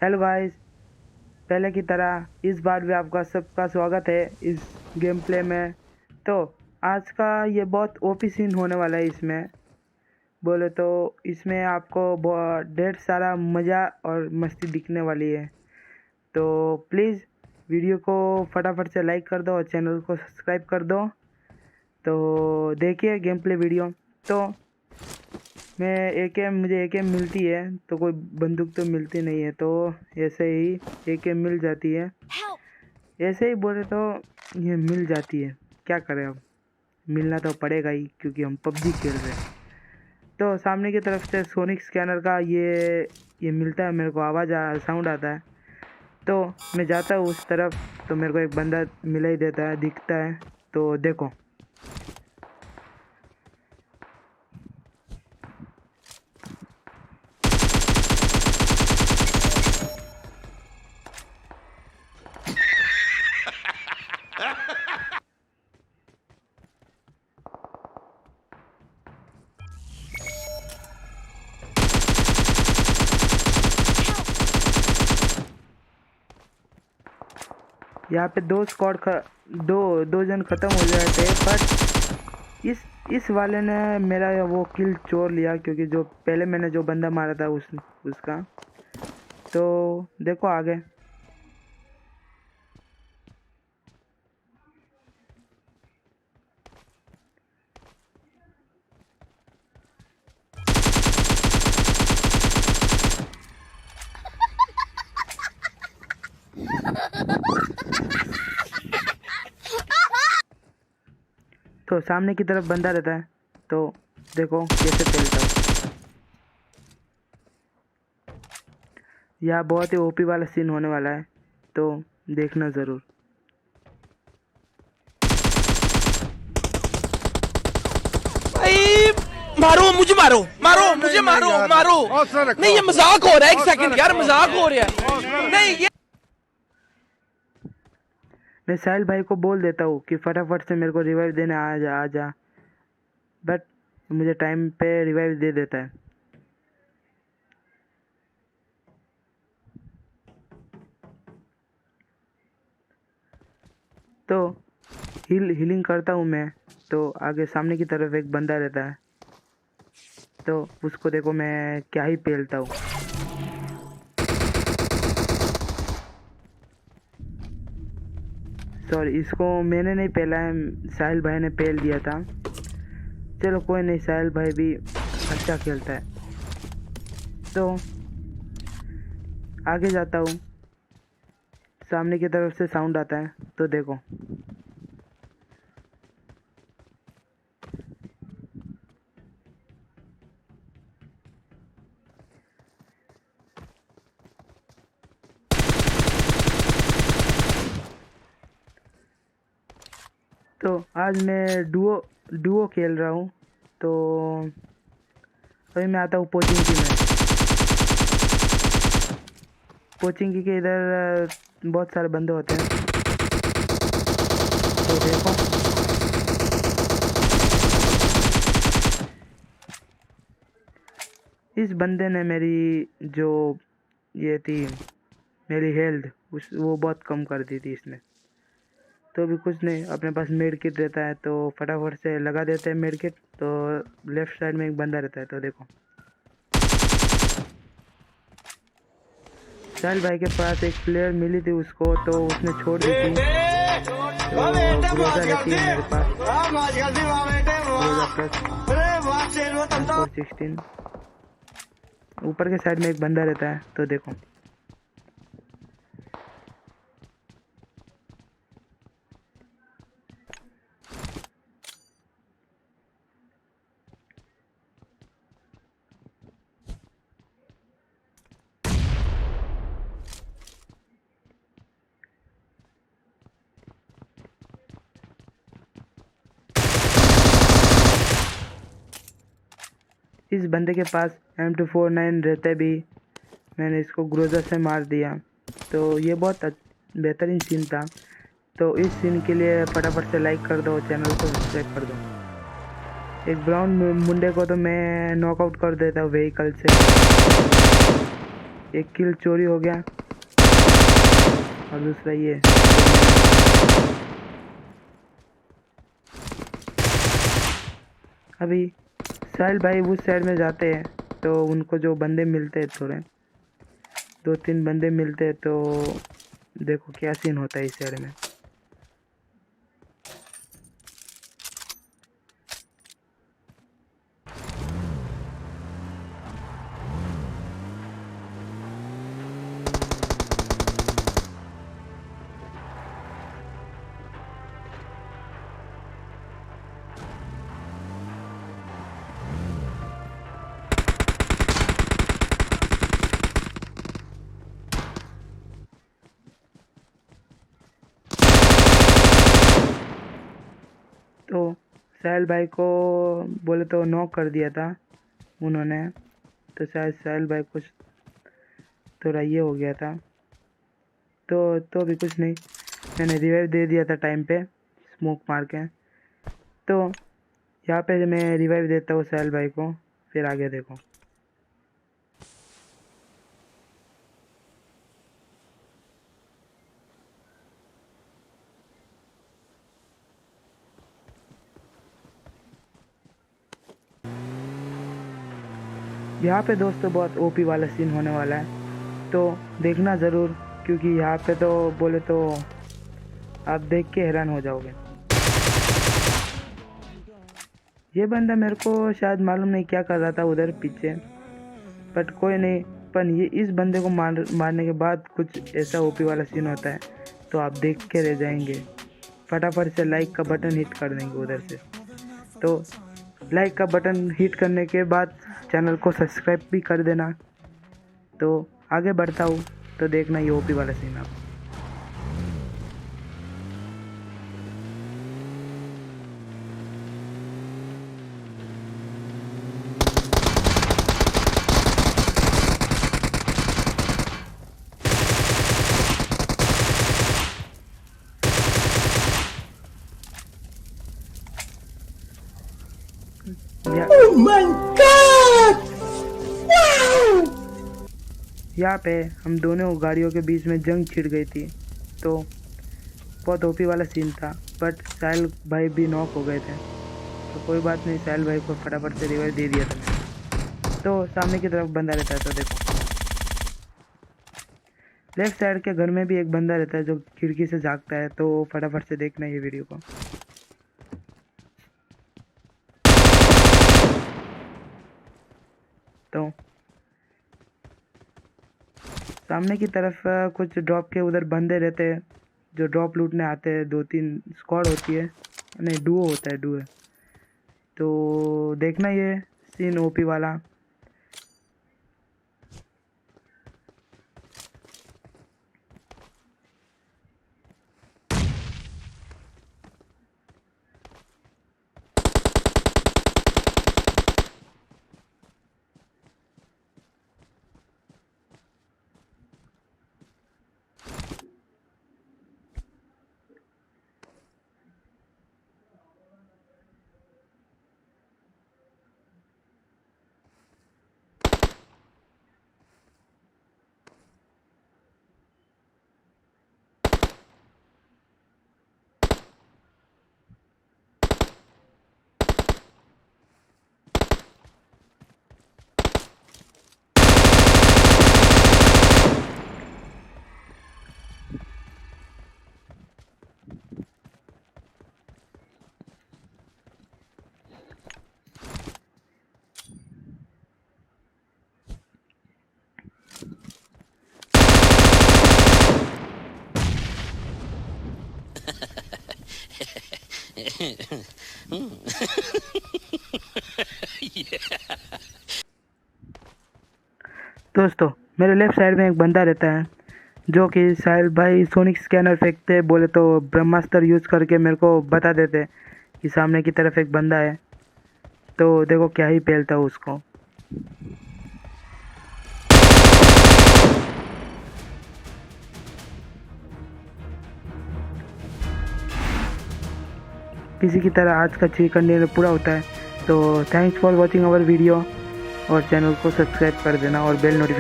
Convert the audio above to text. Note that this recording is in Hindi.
हेलो गाइस, पहले की तरह इस बार भी आपका सबका स्वागत है इस गेम प्ले में। तो आज का ये बहुत ओपी सीन होने वाला है। इसमें बोले तो इसमें आपको ढेर सारा मज़ा और मस्ती दिखने वाली है। तो प्लीज़ वीडियो को फटाफट से लाइक कर दो और चैनल को सब्सक्राइब कर दो। तो देखिए गेम प्ले वीडियो। तो मुझे एकेएम मिलती है तो कोई बंदूक तो मिलती नहीं है, तो ऐसे ही एकेएम मिल जाती है। ऐसे ही बोले तो ये मिल जाती है, क्या करें अब, मिलना तो पड़ेगा ही क्योंकि हम पबजी खेल रहे हैं। तो सामने की तरफ से सोनिक स्कैनर का ये मिलता है, मेरे को साउंड आता है। तो मैं जाता हूँ उस तरफ, तो मेरे को एक बंदा मिला ही देता है, दिखता है। तो देखो यहाँ पे दो जन खत्म हो गए थे, बट इस वाले ने मेरा वो किल चोर लिया, क्योंकि जो पहले मैंने जो बंदा मारा था उसका। तो देखो आगे। तो सामने की तरफ बंदा रहता है, तो देखो कैसे खेलता है। यह बहुत ही ओपी वाला सीन होने वाला है, तो देखना ज़रूर। भाई मारो मुझे, मारो मारो मुझे, मारो मारो। नहीं ये मजाक हो रहा है, एक सेकंड यार, मजाक हो रहा है। नहीं ये मैं साहिल भाई को बोल देता हूँ कि फटाफट से मेरे को रिवाइव देने आ जा, बट मुझे टाइम पे रिवाइव दे देता है। तो हीलिंग करता हूँ मैं। तो आगे सामने की तरफ एक बंदा रहता है, तो उसको देखो मैं क्या ही पेलता हूँ। सॉरी, इसको मैंने नहीं पेला है, साहिल भाई ने पेल दिया था। चलो कोई नहीं, साहिल भाई भी अच्छा खेलता है। तो आगे जाता हूँ, सामने की तरफ से साउंड आता है, तो देखो। तो आज मैं डुओ खेल रहा हूँ। तो अभी मैं आता हूँ पोचिंकी में। पोचिंकी के इधर बहुत सारे बंदे होते हैं, तो देखो। इस बंदे ने जो ये थी मेरी हेल्थ वो बहुत कम कर दी थी इसने। तो भी कुछ नहीं, अपने पास मेड किट रहता है, तो फटाफट से लगा देते हैं मेड किट। तो लेफ्ट साइड में एक बंदा रहता है, तो देखो साहिल भाई के पास एक प्लेयर मिली थी उसको, तो उसने छोड़ दी थी। तो ग्रोजा रहती है मेरे पास, ग्रोजा प्लस 416। ऊपर के साइड में एक बंदा रहता है, तो देखो। इस बंदे के पास M249 रहते भी मैंने इसको ग्रोजा से मार दिया। तो ये बहुत बेहतरीन सीन था। तो इस सीन के लिए फटाफट से लाइक कर दो, चैनल को सब्सक्राइब कर दो। एक ब्राउन मुंडे को तो मैं नॉकआउट कर देता हूँ व्हीकल से। एक किल चोरी हो गया और दूसरा ये। अभी साहिल भाई उस साइड में जाते हैं तो उनको जो बंदे मिलते हैं, थोड़े 2-3 बंदे मिलते हैं, तो देखो क्या सीन होता है इस साइड में। तो साहिल भाई को बोले तो नॉक कर दिया था उन्होंने, तो शायद साहिल भाई कुछ थोड़ा ये हो गया था, तो भी कुछ नहीं, मैंने रिवाइव दे दिया था टाइम पे स्मोक मार के। तो यहाँ पे मैं रिवाइव देता हूँ साहिल भाई को, फिर आगे देखो। यहाँ पे दोस्तों बहुत ओपी वाला सीन होने वाला है, तो देखना ज़रूर, क्योंकि यहाँ पे तो बोले तो आप देख के हैरान हो जाओगे। ये बंदा मेरे को शायद मालूम नहीं क्या कर रहा था उधर पीछे, बट कोई नहीं, पर ये इस बंदे को मारने के बाद कुछ ऐसा ओपी वाला सीन होता है, तो आप देख के रह जाएंगे। फटाफट से लाइक का बटन हिट कर देंगे उधर से। तो लाइक का बटन हिट करने के बाद चैनल को सब्सक्राइब भी कर देना। तो आगे बढ़ता हूँ, तो देखना ये ओपी वाला सीन आप। Oh my God! Wow! यहाँ पे हम दोनों गाड़ियों के बीच में जंग छिड़ गई थी, तो बहुत ओपी वाला सीन था, बट साहिल भाई भी नॉक हो गए थे, तो कोई बात नहीं, साहिल भाई को फटाफट से रिवाइव दे दिया था मैंने। तो सामने की तरफ बंदा रहता है, तो देखो लेफ्ट साइड के घर में भी एक बंदा रहता है जो खिड़की से झाँकता है, तो फटाफट से देखना ये वीडियो को। तो सामने की तरफ कुछ ड्रॉप के उधर बंदे रहते हैं जो ड्रॉप लूटने आते हैं, 2-3 स्क्वाड होती है, नहीं डुओ होता है, डुओ। तो देखना ये सीन ओपी वाला। दोस्तों मेरे लेफ्ट साइड में एक बंदा रहता है जो कि साहिल भाई सोनिक स्कैनर फेंकते, बोले तो ब्रह्मास्त्र यूज़ करके मेरे को बता देते कि सामने की तरफ एक बंदा है, तो देखो क्या ही पेलता है उसको। किसी की तरह आज का चिकन पूरा होता है। तो thanks for watching our video, और चैनल को सब्सक्राइब कर देना और बेल नोटिफिकेशन